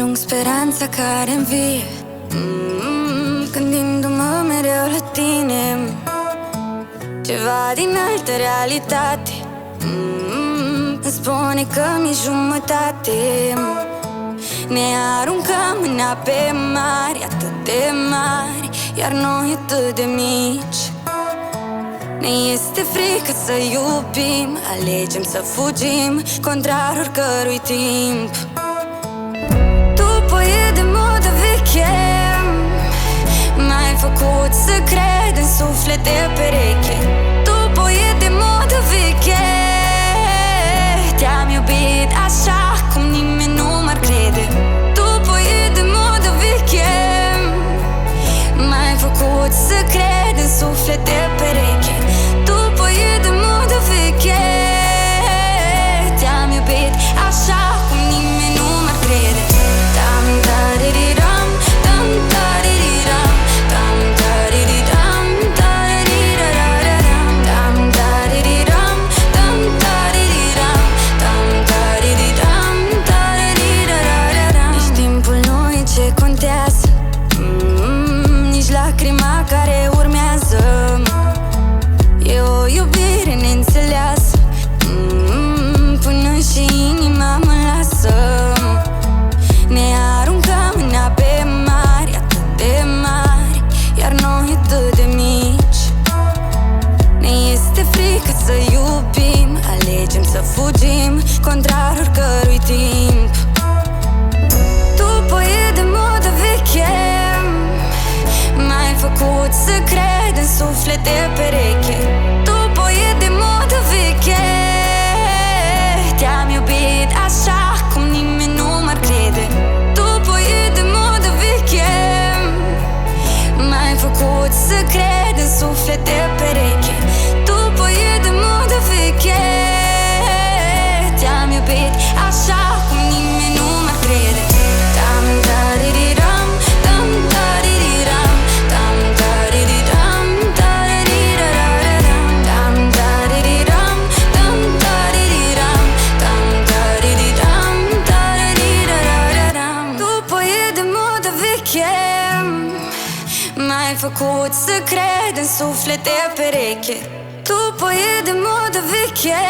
alung speranța care învie, gândindu-mă mereu la tine. Ceva din altă realitate îmi spune că mi-e jumătate. Ne aruncăm în ape mari, atât de mari, iar noi atât de mici. Ne este frică să iubim, alegem să fugim, contrar oricărui timp. După e de modă veche, m-ai făcut să cred în suflet de pereche. După e de modă veche, te-am iubit așa cum nimeni nu m-ar crede. După e de modă veche, m-ai făcut să cred în suflet de pereche. După e de modă veche, te-am iubit așa cum nimeni nu m-ar crede. Dam da-di-di-dam, dam da-di-di-dam, dam da-di-di-dam, da-di-di-da-da-da-dam, dam da-di-di-dam, dam da-di-di-dam, dam da-di-di-dam, da-di-di-da-da-da-dam. Nici timpul nu e ce contează, nici lacrima care urmează. E o iubire neînțeleasă, până și inima mă lasă. Ne aruncăm în ape mari, atât de mari, iar noi atât de mici. Ne este frică să iubim, alegem să fugim, contrar oricărui timp. După e de modă veche, m-ai făcut să cred în suflet de pereche. După e de modă veche, te-am iubit așa cum nimeni nu m-ar crede. După e de modă veche, m-ai făcut să cred în suflet de pereche. După e de modă veche, te-am iubit așa cum nimeni nu m-ar crede. Dam da-di-di-dam, dam da-di-di-dam, dam da-di-di-dam, da-di-di-da-da-da-dam, dam da-di-di-dam, dam da-di-di-dam, dam da-di-di-dam, da-di-di-da-da-da-dam. După e de modă veche, m-ai făcut să cred în suflet de pereche. După e de modă veche,